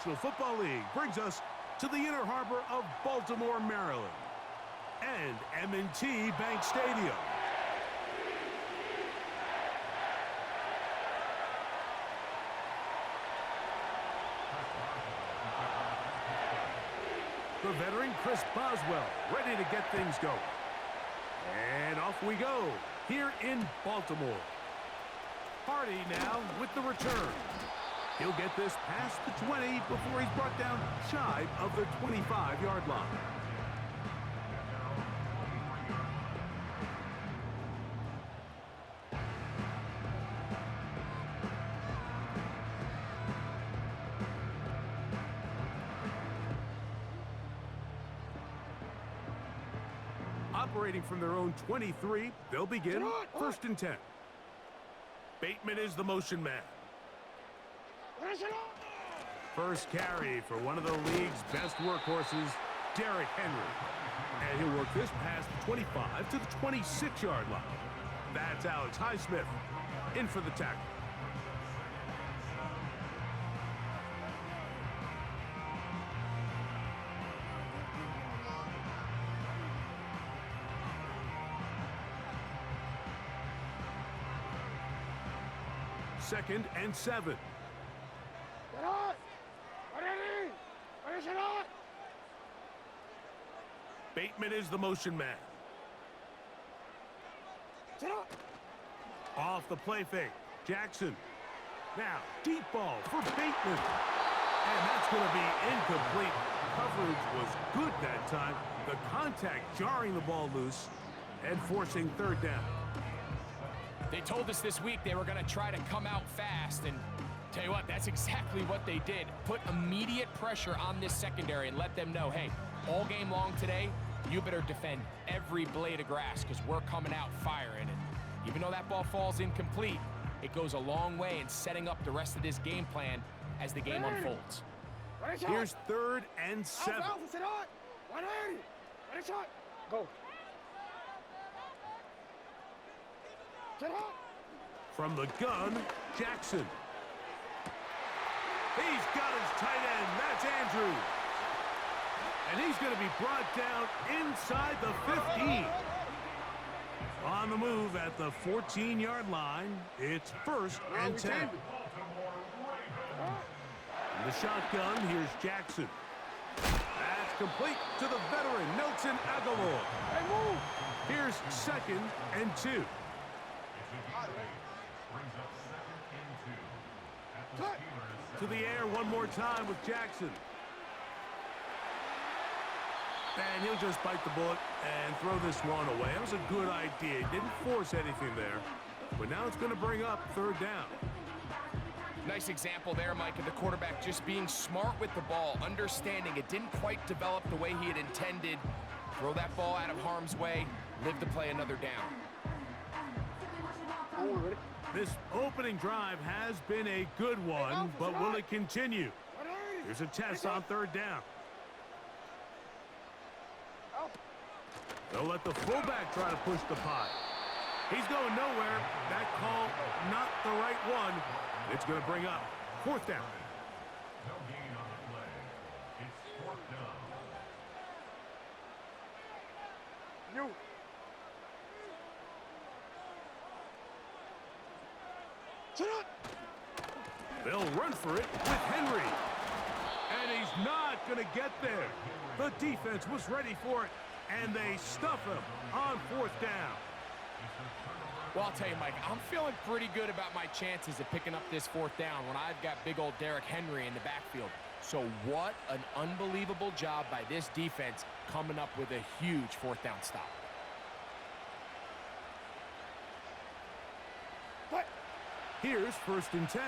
National Football League brings us to the inner harbor of Baltimore, Maryland, and M&T Bank Stadium. The veteran Chris Boswell ready to get things going. And off we go here in Baltimore. Hardy now with the return. He'll get this past the 20 before he's brought down shy of the 25-yard line. Operating from their own 23, they'll begin 1st and 10. Bateman is the motion man. First carry for one of the league's best workhorses, Derrick Henry. And he'll work this past the 25 to the 26-yard line. That's Alex Highsmith in for the tackle. Second and 7. Bateman is the motion man. Off the play fake, Jackson. Now, deep ball for Bateman. And that's going to be incomplete. Coverage was good that time. The contact jarring the ball loose and forcing 3rd down. They told us this week they were going to try to come out fast, and tell you what, that's exactly what they did. Put immediate pressure on this secondary and let them know, hey, all game long today, you better defend every blade of grass because we're coming out firing. And even though that ball falls incomplete, it goes a long way in setting up the rest of this game plan as the game unfolds. Here's 3rd and 7. Go. From the gun, Jackson. He's got his tight end. That's Andrews. And he's going to be brought down inside the 15. On the move at the 14-yard line, it's 1st and 10. In the shotgun, here's Jackson. That's complete to the veteran, Nelson Agholor. Here's 2nd and 2. To the air one more time with Jackson. And he'll just bite the bullet and throw this one away. That was a good idea. He didn't force anything there. But now it's going to bring up 3rd down. Nice example there, Mike, of the quarterback just being smart with the ball, understanding it didn't quite develop the way he had intended. Throw that ball out of harm's way, live to play another down. This opening drive has been a good one, but will it continue? Here's a test on 3rd down. They'll let the fullback try to push the pile. He's going nowhere. That call, not the right one. It's going to bring up 4th down. No gain on the play. It's 4th down. They'll run for it with Henry. And he's not going to get there. The defense was ready for it, and they stuff him on 4th down. Well, I'll tell you, Mike, I'm feeling pretty good about my chances of picking up this 4th down when I've got big old Derrick Henry in the backfield. So what an unbelievable job by this defense coming up with a huge 4th down stop. Here's 1st and 10.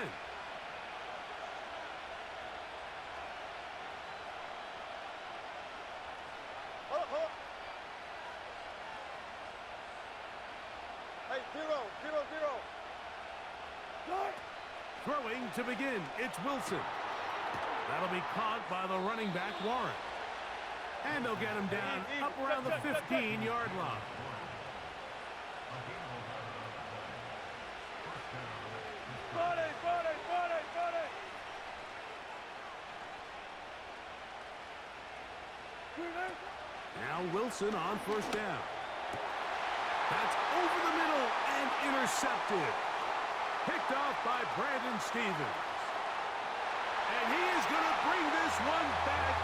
Hey, 0. Throwing to begin, it's Wilson. That'll be caught by the running back, Warren. And they'll get him down up around the 15-yard line. Now Wilson on first down. That's over the middle and intercepted. Picked off by Brandon Stephens. And he is going to bring this one back.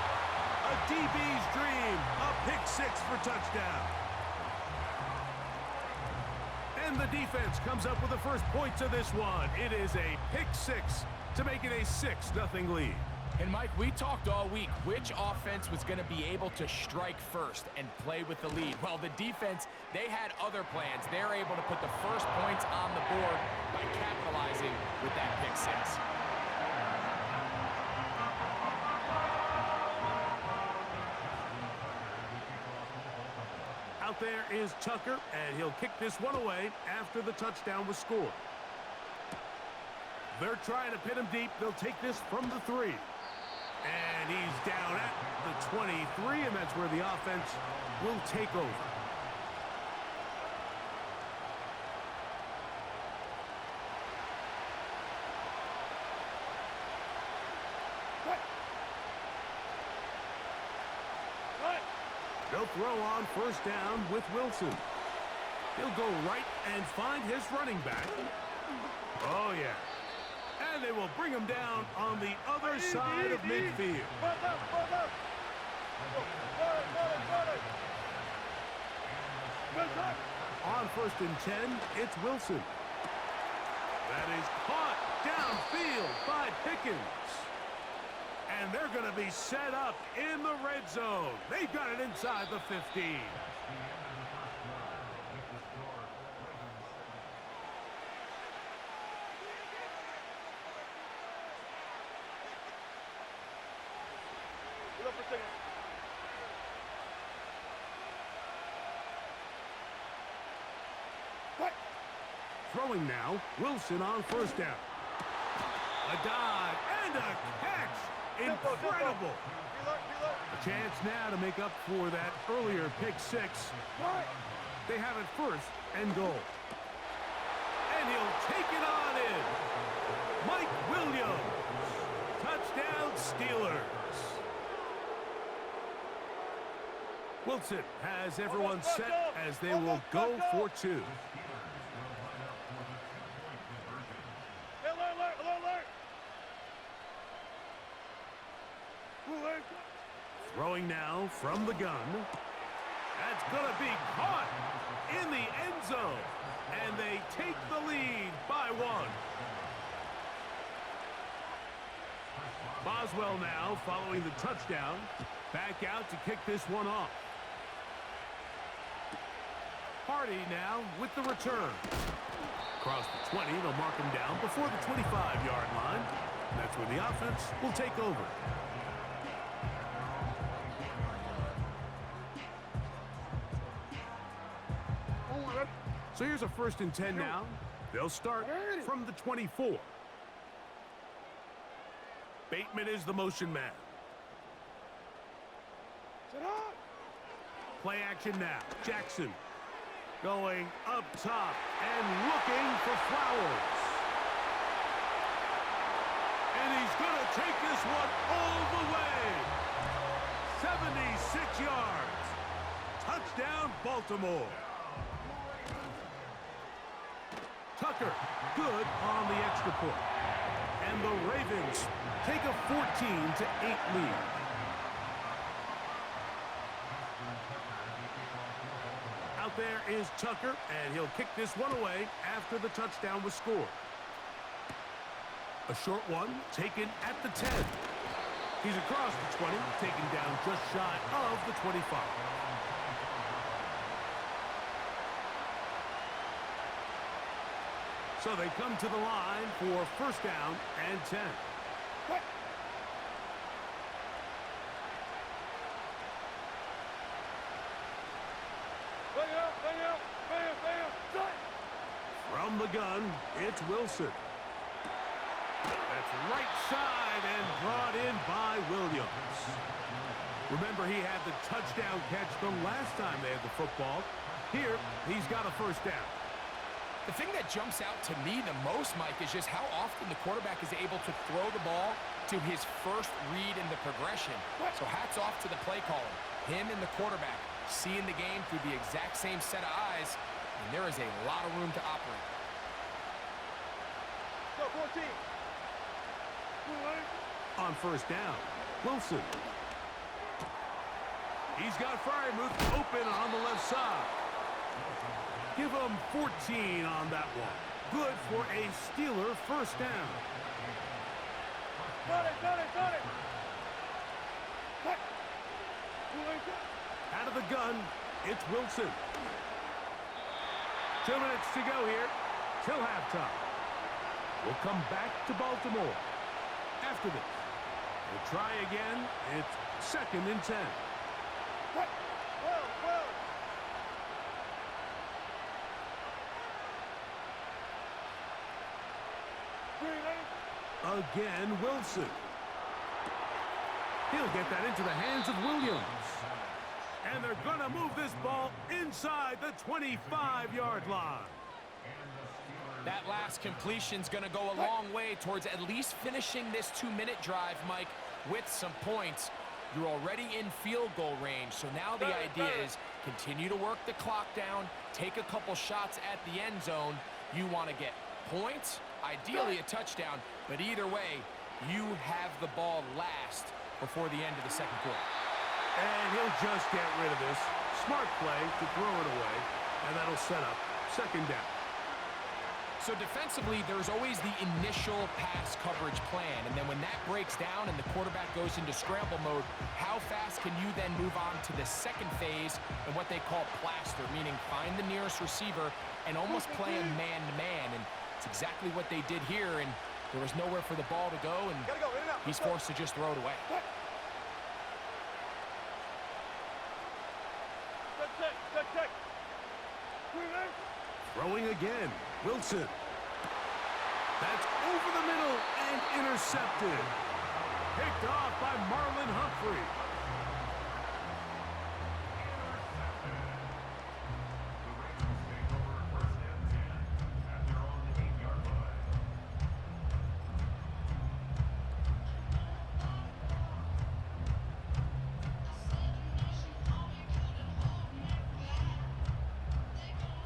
A DB's dream. A pick six for touchdown. And the defense comes up with the first points of this one. It is a pick six to make it a 6-0 lead. And Mike, we talked all week which offense was going to be able to strike first and play with the lead. Well, the defense, they had other plans. They're able to put the first points on the board by capitalizing with that pick six. Out there is Tucker, and he'll kick this one away after the touchdown was scored. They're trying to pin him deep. They'll take this from the 3. And he's down at the 23, and that's where the offense will take over. They'll throw on first down with Wilson. He'll go right and find his running back. Oh, yeah. And they will bring him down on the other side of midfield. On first and 10, it's Wilson. That is caught downfield by Pickens. And they're going to be set up in the red zone. They've got it inside the 15. Throwing now, Wilson on first down. A dive and a catch. Incredible. A chance now to make up for that earlier pick six. They have it first and goal. And he'll take it on in. Mike Williams. Touchdown Steelers. Wilson has everyone set as they will go for 2. Throwing now from the gun. That's going to be caught in the end zone. And they take the lead by 1. Boswell now following the touchdown. Back out to kick this one off. Hardy now with the return. Across the 20, they'll mark him down before the 25-yard line. That's where the offense will take over. So here's a first and 10 now. They'll start from the 24. Bateman is the motion man. Play action now. Jackson going up top and looking for Flowers. And he's going to take this one all the way. 76 yards. Touchdown, Baltimore. Tucker, good on the extra point. And the Ravens take a 14-8 lead. Out there is Tucker, and he'll kick this one away after the touchdown was scored. A short one taken at the 10. He's across the 20, taken down just shy of the 25. So they come to the line for first down and 10. From the gun, it's Wilson. That's right side and brought in by Williams. Remember, he had the touchdown catch the last time they had the football. Here, he's got a first down. The thing that jumps out to me the most, Mike, is just how often the quarterback is able to throw the ball to his first read in the progression. So hats off to the play caller. Him and the quarterback seeing the game through the exact same set of eyes, and there is a lot of room to operate. Go, 14. On first down, Wilson. He's got Freiermuth open on the left side. Give him 14 on that one. Good for a Steeler first down. Got it, got it, got it. Out of the gun, it's Wilson. 2 minutes to go here till halftime. We'll come back to Baltimore after this. We'll try again. It's 2nd and 10. Well. Again, Wilson. He'll get that into the hands of Williams. And they're going to move this ball inside the 25-yard line. That last completion's going to go a long way towards at least finishing this 2-minute drive, Mike, with some points. You're already in field goal range, so now the idea is continue to work the clock down, take a couple shots at the end zone. You want to get points, ideally a touchdown, but either way, you have the ball last before the end of the second quarter. And he'll just get rid of this. Smart play to throw it away, and that'll set up 2nd down. So defensively, there's always the initial pass coverage plan, and then when that breaks down and the quarterback goes into scramble mode, how fast can you then move on to the second phase and what they call plaster, meaning find the nearest receiver and almost play him man-to-man, and it's exactly what they did here, and there was nowhere for the ball to go, and he's forced to just throw it away. Check. Throwing again, Wilson. That's over the middle and intercepted. Picked off by Marlon Humphrey.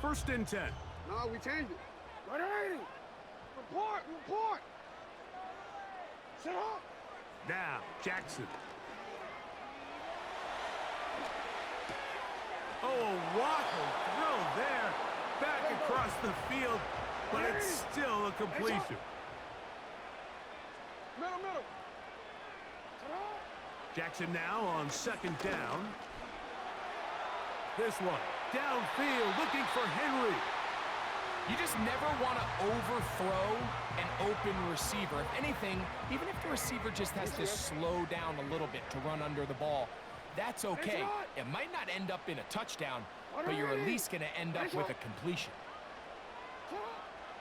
First and 10. No, we changed it. Ready. Report. Sit up. Now, Jackson. Oh, a waffle throw there. Back across the field, but it's still a completion. Middle. Sit up. Jackson now on 2nd down. This one, downfield, looking for Henry. You just never want to overthrow an open receiver. If anything, even if the receiver just has to slow down a little bit to run under the ball, that's okay. It might not end up in a touchdown, but you're at least going to end up with a completion.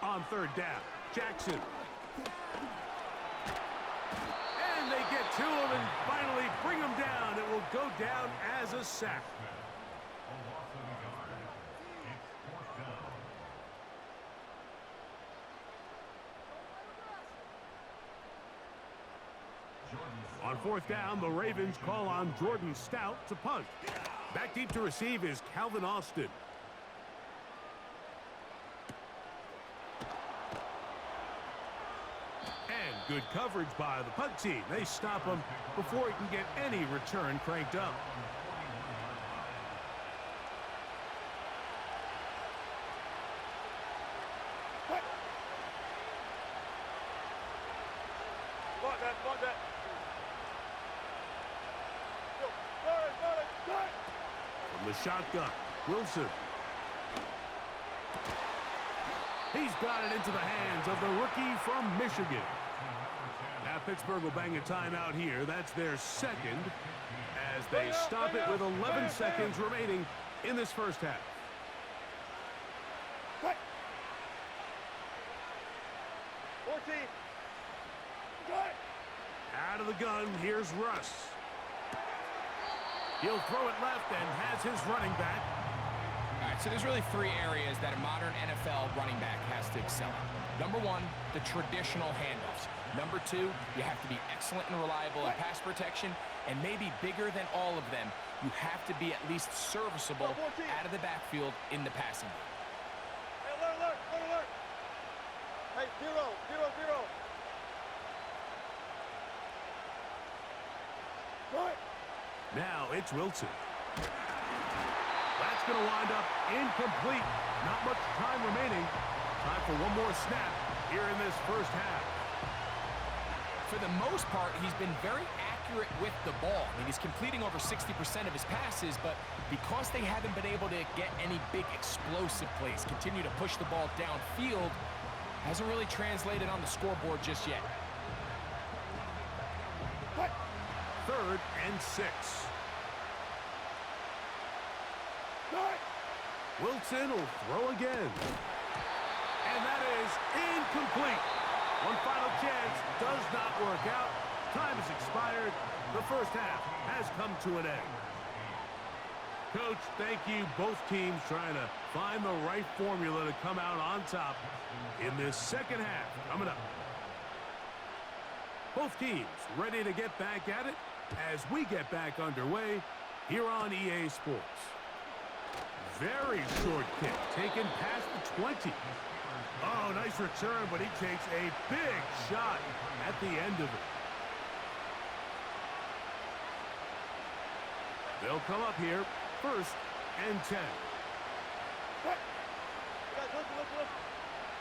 On 3rd down, Jackson. And they get to him and finally bring him down. It will go down as a sack. On 4th down, the Ravens call on Jordan Stout to punt. Back deep to receive is Calvin Austin. And good coverage by the punt team. They stop him before he can get any return cranked up. Got that. From the shotgun, Wilson. He's got it into the hands of the rookie from Michigan. Now Pittsburgh will bang a timeout here. That's their 2nd as they stop it with 11 seconds remaining in this first half. Out of the gun, here's Russ. He'll throw it left and has his running back. All right, so there's really three areas that a modern NFL running back has to excel in. Number one, the traditional handoffs. Number two, you have to be excellent and reliable in pass protection. And maybe bigger than all of them, you have to be at least serviceable out of the backfield in the passing game. Hey, alert. Hey, zero. Right. Now it's Wilson. That's going to wind up incomplete. Not much time remaining. Time for one more snap here in this first half. For the most part, he's been very accurate with the ball. I mean, he's completing over 60% of his passes, but because they haven't been able to get any big explosive plays, continue to push the ball downfield, hasn't really translated on the scoreboard just yet. What? 3rd and 6. Right. Wilson will throw again. And that is incomplete. One final chance does not work out. Time has expired. The first half has come to an end. Coach, thank you. Both teams trying to find the right formula to come out on top in this second half. Coming up. Both teams ready to get back at it as we get back underway here on EA Sports. Very short kick, taken past the 20. Oh, nice return, but he takes a big shot at the end of it. They'll come up here, 1st and 10. What? Listen.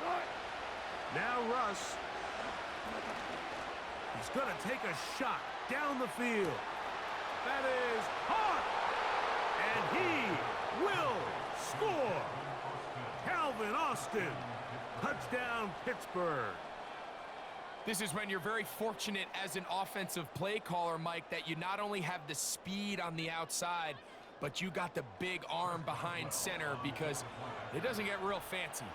Right. Now Russ. He's going to take a shot down the field. That is hot. And he will score. Calvin Austin. Touchdown, Pittsburgh. This is when you're very fortunate as an offensive play caller, Mike, that you not only have the speed on the outside, but you got the big arm behind center, because it doesn't get real fancy.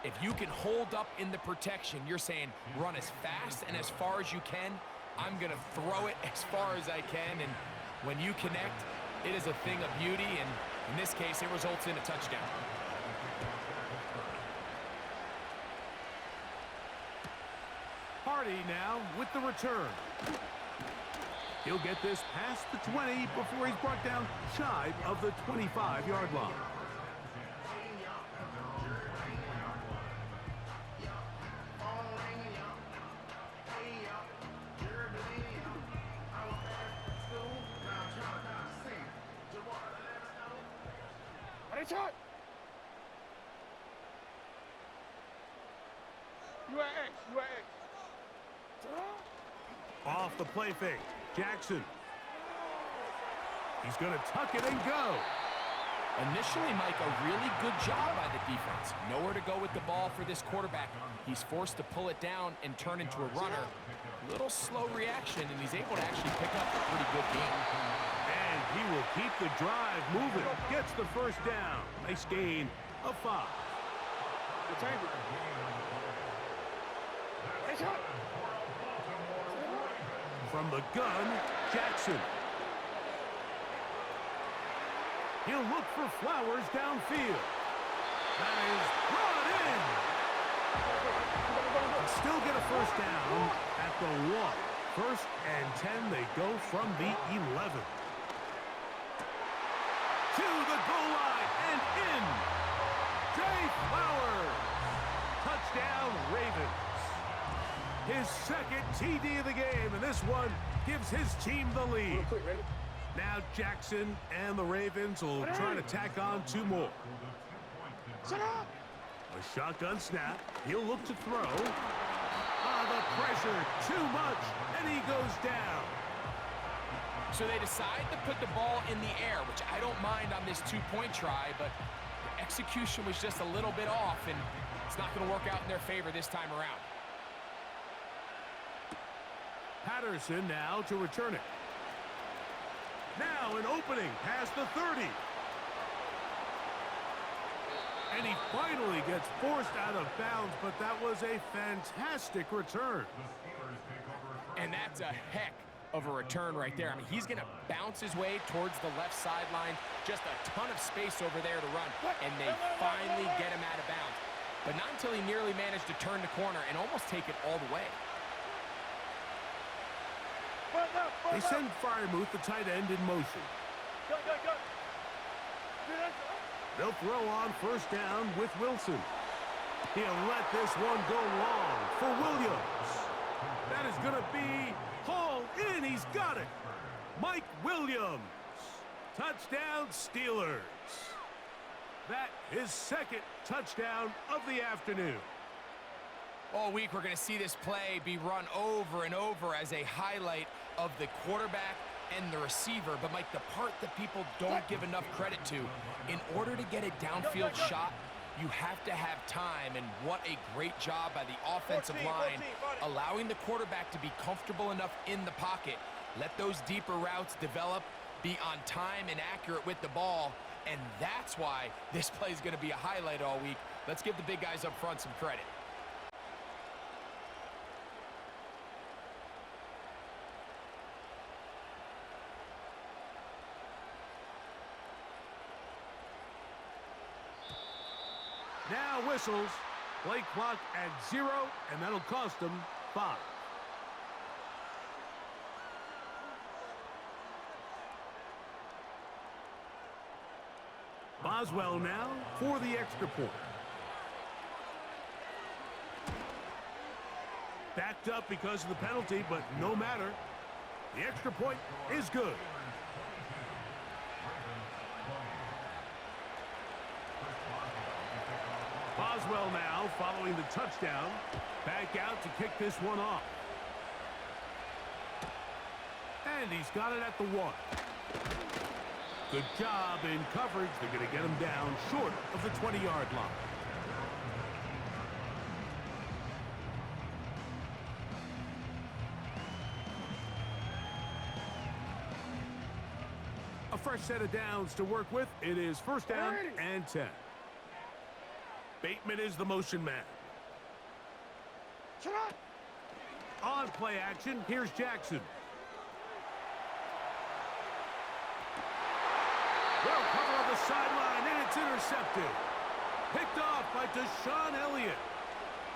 If you can hold up in the protection, you're saying run as fast and as far as you can. I'm going to throw it as far as I can, and when you connect, it is a thing of beauty, and in this case, it results in a touchdown. Hardy now with the return. He'll get this past the 20 before he's brought down shy of the 25-yard line. Ready, shot. You at X. Off the play fake, Jackson. He's going to tuck it and go. Initially, Mike, a really good job by the defense. Nowhere to go with the ball for this quarterback. He's forced to pull it down and turn into a runner. Little slow reaction, and he's able to actually pick up a pretty good game. And he will keep the drive moving. Gets the first down. Nice gain of 5. Retain it. Ready, shot. From the gun, Jackson. He'll look for Flowers downfield. That is brought in. Still get a first down at the 1. 1st and 10, they go from the 11. To the goal line and in. Jay Flowers. Touchdown, Ravens. His 2nd TD of the game, and this one gives his team the lead. Now Jackson and the Ravens will try to tack on 2 more. Shut up. A shotgun snap. He'll look to throw. The pressure, too much, and he goes down. So they decide to put the ball in the air, which I don't mind on this 2-point try, but the execution was just a little bit off, and it's not going to work out in their favor this time around. Patterson now to return it. Now an opening past the 30. And he finally gets forced out of bounds, but that was a fantastic return. And that's a heck of a return right there. I mean, he's going to bounce his way towards the left sideline. Just a ton of space over there to run, and they finally get him out of bounds. But not until he nearly managed to turn the corner and almost take it all the way. They send Freiermuth, the tight end, in motion. They'll throw on first down with Wilson. He'll let this one go long for Williams. That is going to be hauled in. He's got it. Mike Williams. Touchdown, Steelers. That is second touchdown of the afternoon. All week, we're going to see this play be run over and over as a highlight of the quarterback and the receiver. But, Mike, the part that people don't give enough credit to, in order to get a downfield shot, you have to have time, and what a great job by the offensive line, allowing the quarterback to be comfortable enough in the pocket, let those deeper routes develop, be on time and accurate with the ball, and that's why this play is going to be a highlight all week. Let's give the big guys up front some credit. Now whistles. Play clock at 0, and that'll cost them 5. Boswell now for the extra point. Backed up because of the penalty, but no matter. The extra point is good. Boswell now following the touchdown. Back out to kick this one off. And he's got it at the 1. Good job in coverage. They're going to get him down short of the 20-yard line. A fresh set of downs to work with. It is first down and 10. Bateman is the motion man. On play action, here's Jackson. Well, cover on the sideline, and it's intercepted. Picked off by Deshaun Elliott.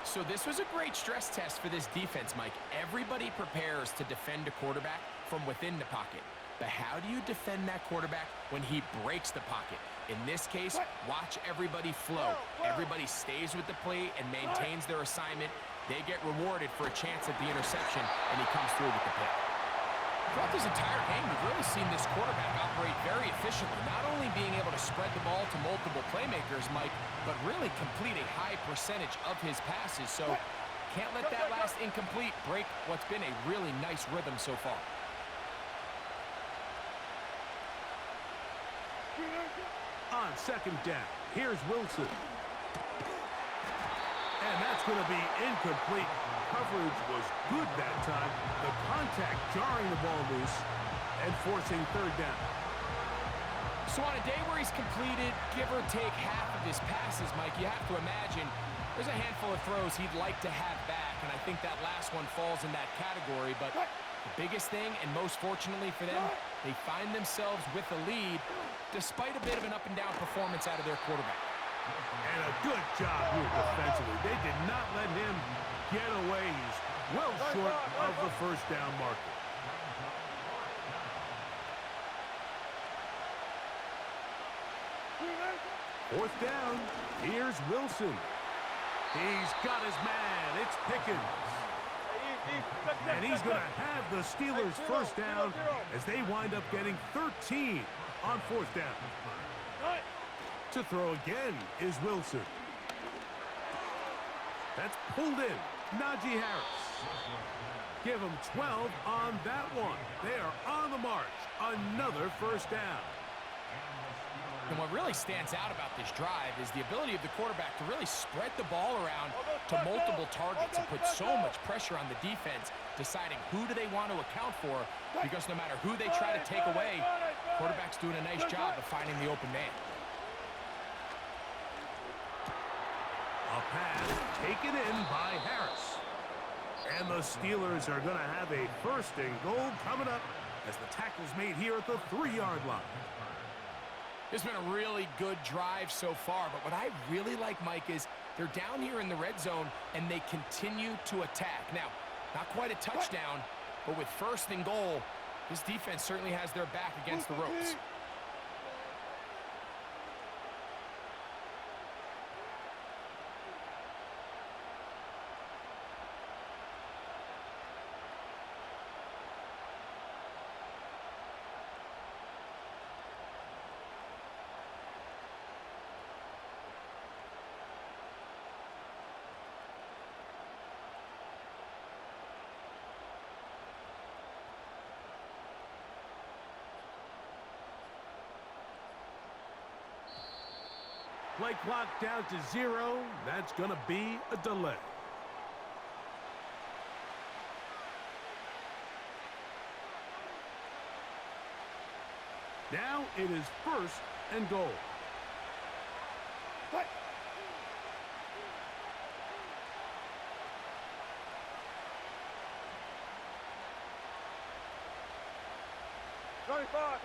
So this was a great stress test for this defense, Mike. Everybody prepares to defend a quarterback from within the pocket. But how do you defend that quarterback when he breaks the pocket? In this case, watch everybody flow. Everybody stays with the play and maintains their assignment. They get rewarded for a chance at the interception, and he comes through with the pick. Throughout this entire game, we've really seen this quarterback operate very efficiently, not only being able to spread the ball to multiple playmakers, Mike, but really complete a high percentage of his passes. So can't let that last incomplete break what's been a really nice rhythm so far. On second down, here's Wilson. And that's going to be incomplete. Coverage was good that time. The contact jarring the ball loose and forcing third down. So on a day where he's completed, give or take half of his passes, Mike, you have to imagine there's a handful of throws he'd like to have back, and I think that last one falls in that category. But the biggest thing, and most fortunately for them, they find themselves with a lead despite a bit of an up-and-down performance out of their quarterback. And a good job here defensively. They did not let him get away. He's well short of the first down marker. Fourth down. Here's Wilson. He's got his man. It's Pickens. And he's going to have the Steelers first down as they wind up getting 13 on fourth down. To throw again is Wilson. That's pulled in. Najee Harris. Give him 12 on that one. They are on the march. Another first down. And what really stands out about this drive is the ability of the quarterback to really spread the ball around to multiple targets and put so much pressure on the defense, deciding who do they want to account for, because no matter who they try to take away, quarterback's doing a nice job of finding the open man. A pass taken in by Harris. And the Steelers are going to have a first and goal coming up as the tackle's made here at the 3-yard line. It's been a really good drive so far, but what I really like, Mike, is they're down here in the red zone, and they continue to attack. Now, not quite a touchdown, but with first and goal, this defense certainly has their back against the ropes. Play clock down to 0. That's going to be a delay. Now it is first and goal. What? Twenty-five.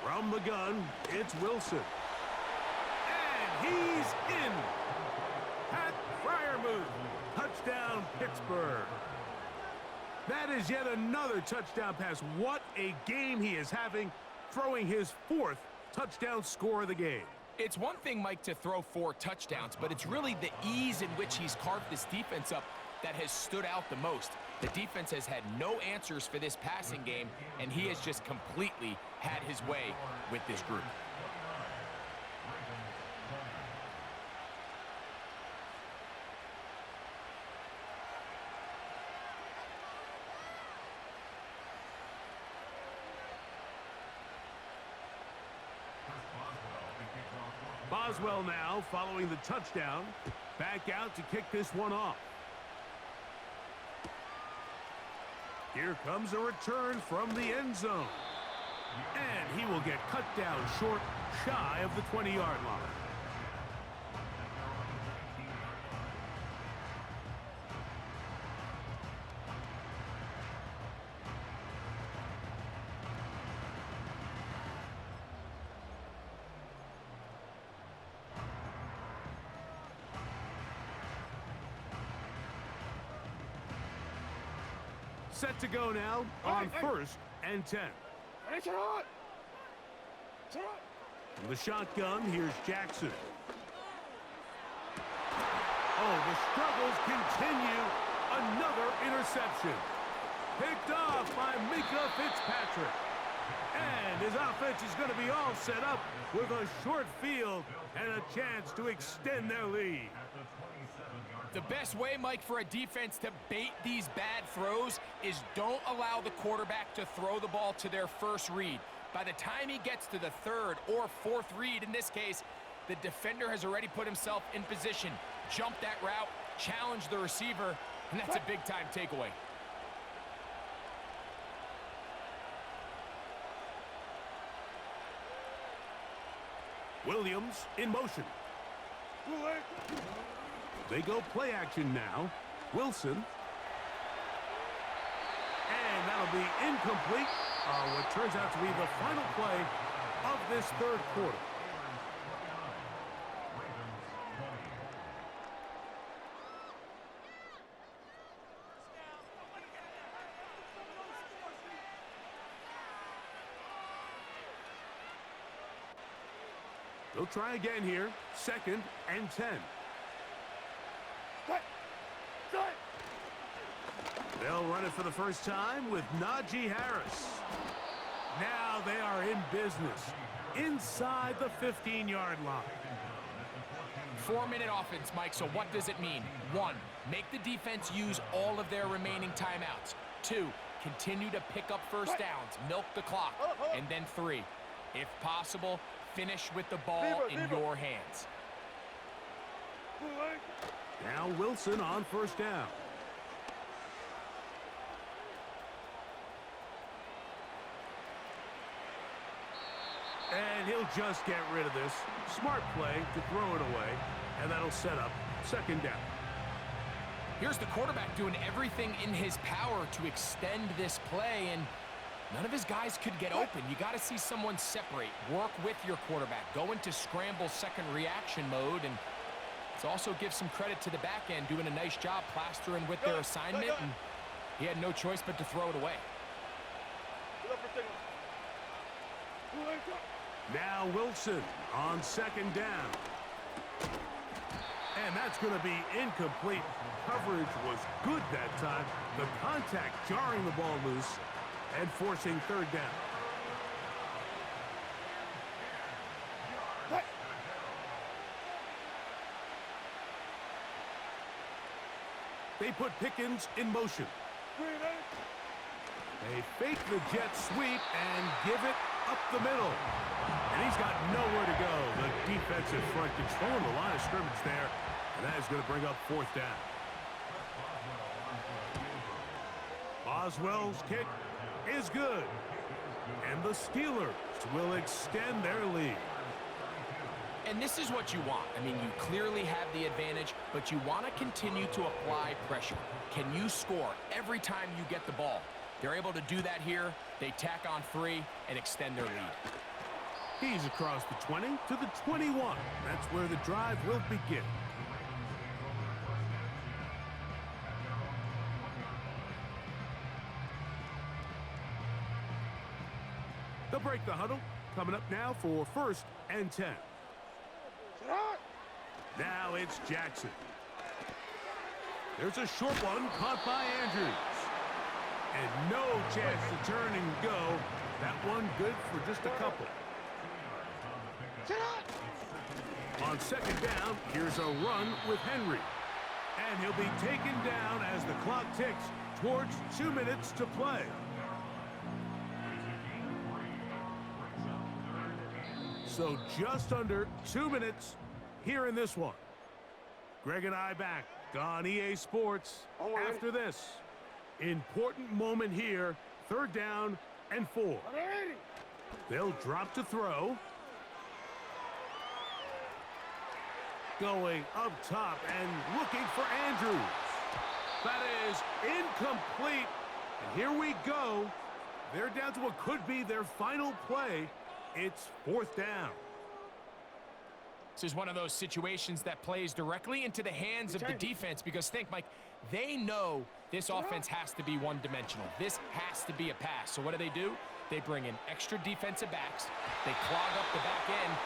From the gun, it's Wilson. And he's in. Pat Freiermuth. Touchdown, Pittsburgh. That is yet another touchdown pass. What a game he is having, throwing his 4th touchdown score of the game. It's one thing, Mike, to throw 4 touchdowns, but it's really the ease in which he's carved this defense up that has stood out the most. The defense has had no answers for this passing game, and he has just completely had his way with this group. Boswell now following the touchdown. Back out to kick this one off. Here comes a return from the end zone. And he will get cut down short, shy of the 20-yard line. Set to go now on first and 10. It's on. From the shotgun, here's Jackson. Oh, the struggles continue. Another interception. Picked off by Minkah Fitzpatrick. And his offense is going to be all set up with a short field and a chance to extend their lead. The best way, Mike, for a defense to bait these bad throws is don't allow the quarterback to throw the ball to their first read. By the time he gets to the 3rd or 4th read, in this case, the defender has already put himself in position, jumped that route, challenged the receiver, and that's a big-time takeaway. Williams in motion. They go play action now. Wilson. And that'll be incomplete. What turns out to be the final play of this 3rd quarter. They'll try again here. 2nd and 10. They'll run it for the first time with Najee Harris. Now they are in business inside the 15-yard line. 4-minute offense, Mike, so what does it mean? 1, make the defense use all of their remaining timeouts. 2, continue to pick up first downs, milk the clock. And then 3, if possible, finish with the ball in your hands. Now Wilson on first down. And he'll just get rid of this. Smart play to throw it away, and that'll set up second down. Here's the quarterback doing everything in his power to extend this play, and none of his guys could get open. You got to see someone separate, work with your quarterback, go into scramble second reaction mode, and let's also give some credit to the back end doing a nice job plastering with their assignment, and he had no choice but to throw it away. Now Wilson on second down. And that's going to be incomplete. Coverage was good that time. The contact jarring the ball loose and forcing third down. They put Pickens in motion. They fake the jet sweep and give it up the middle. And he's got nowhere to go. The defensive front controlling the line of scrimmage there. And that is going to bring up fourth down. Boswell's kick is good. And the Steelers will extend their lead. And this is what you want. I mean, you clearly have the advantage, but you want to continue to apply pressure. Can you score every time you get the ball? They're able to do that here. They tack on 3 and extend their lead. He's across the 20 to the 21. That's where the drive will begin. They'll break the huddle. Coming up now for 1st and 10. Now it's Jackson. There's a short one caught by Andrews. And no chance to turn and go. That one good for just a couple. On second down, here's a run with Henry. And he'll be taken down as the clock ticks towards 2 minutes to play. So just under 2 minutes here in this one. Greg and I back on EA Sports after this. Important moment here, 3rd down and 4. They'll drop to throw. Going up top and looking for Andrews. That is incomplete. And here we go. They're down to what could be their final play. It's 4th down. This is one of those situations that plays directly into the hands of the defense because think, Mike, they know this offense has to be one-dimensional. This has to be a pass. So what do? They bring in extra defensive backs. They clog up the back end.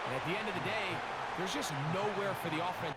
And at the end of the day, there's just nowhere for the offense.